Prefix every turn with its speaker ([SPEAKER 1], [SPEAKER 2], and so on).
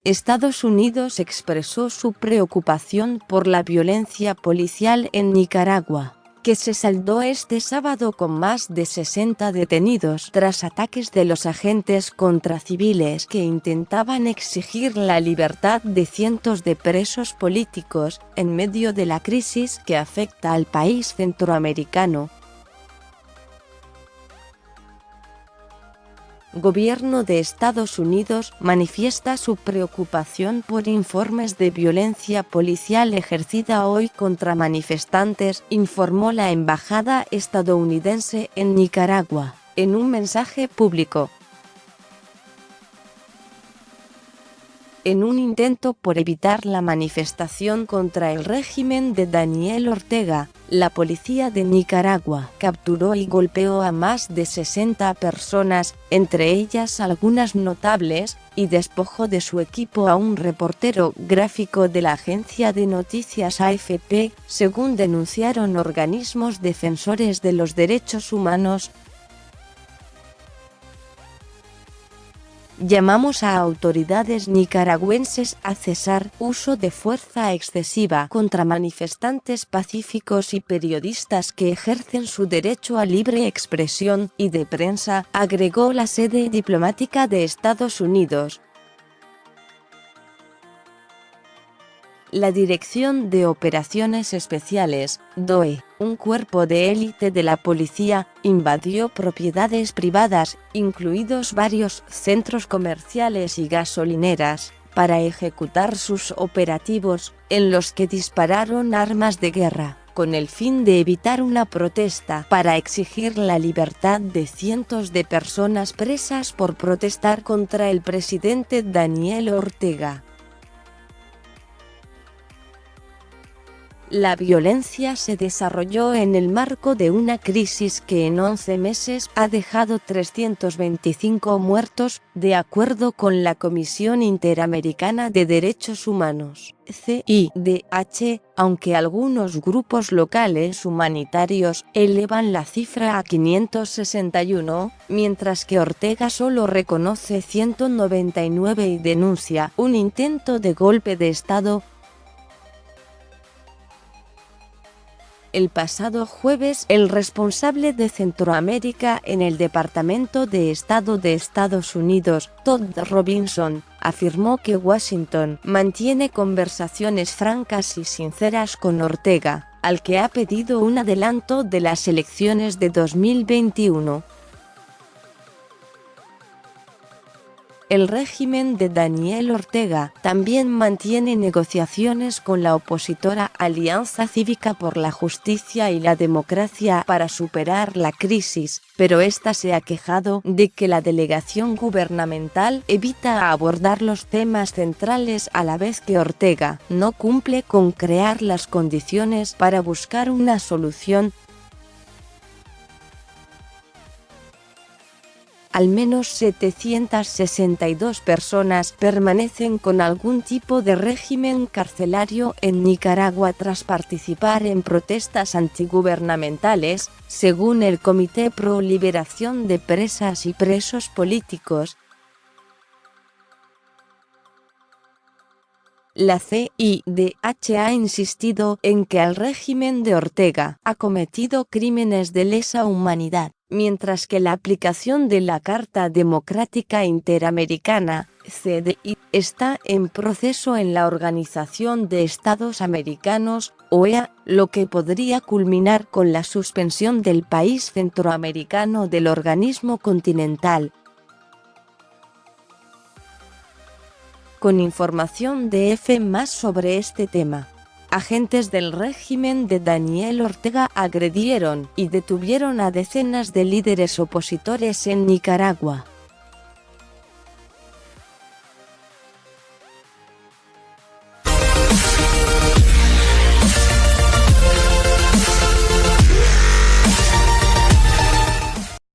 [SPEAKER 1] Estados Unidos expresó su preocupación por la violencia policial en Nicaragua, que se saldó este sábado con más de 60 detenidos tras ataques de los agentes contra civiles que intentaban exigir la libertad de cientos de presos políticos en medio de la crisis que afecta al país centroamericano. Gobierno de Estados Unidos manifiesta su preocupación por informes de violencia policial ejercida hoy contra manifestantes, informó la embajada estadounidense en Nicaragua, en un mensaje público. En un intento por evitar la manifestación contra el régimen de Daniel Ortega, la policía de Nicaragua capturó y golpeó a más de 60 personas, entre ellas algunas notables, y despojó de su equipo a un reportero gráfico de la agencia de noticias AFP, según denunciaron organismos defensores de los derechos humanos. Llamamos a autoridades nicaragüenses a cesar uso de fuerza excesiva contra manifestantes pacíficos y periodistas que ejercen su derecho a libre expresión y de prensa, agregó la sede diplomática de Estados Unidos. La Dirección de Operaciones Especiales, DOE, un cuerpo de élite de la policía, invadió propiedades privadas, incluidos varios centros comerciales y gasolineras, para ejecutar sus operativos, en los que dispararon armas de guerra, con el fin de evitar una protesta para exigir la libertad de cientos de personas presas por protestar contra el presidente Daniel Ortega. La violencia se desarrolló en el marco de una crisis que en 11 meses ha dejado 325 muertos, de acuerdo con la Comisión Interamericana de Derechos Humanos, CIDH, aunque algunos grupos locales humanitarios elevan la cifra a 561, mientras que Ortega solo reconoce 199 y denuncia un intento de golpe de Estado. El pasado jueves, el responsable de Centroamérica en el Departamento de Estado de Estados Unidos, Todd Robinson, afirmó que Washington mantiene conversaciones francas y sinceras con Ortega, al que ha pedido un adelanto de las elecciones de 2021. El régimen de Daniel Ortega también mantiene negociaciones con la opositora Alianza Cívica por la Justicia y la Democracia para superar la crisis, pero esta se ha quejado de que la delegación gubernamental evita abordar los temas centrales a la vez que Ortega no cumple con crear las condiciones para buscar una solución. Al menos 762 personas permanecen con algún tipo de régimen carcelario en Nicaragua tras participar en protestas antigubernamentales, según el Comité Pro Liberación de Presas y Presos Políticos. La CIDH ha insistido en que el régimen de Ortega ha cometido crímenes de lesa humanidad, mientras que la aplicación de la Carta Democrática Interamericana, CDI, está en proceso en la Organización de Estados Americanos, OEA, lo que podría culminar con la suspensión del país centroamericano del organismo continental. Con información de EFE más sobre este tema. Agentes del régimen de Daniel Ortega agredieron y detuvieron a decenas de líderes opositores en Nicaragua.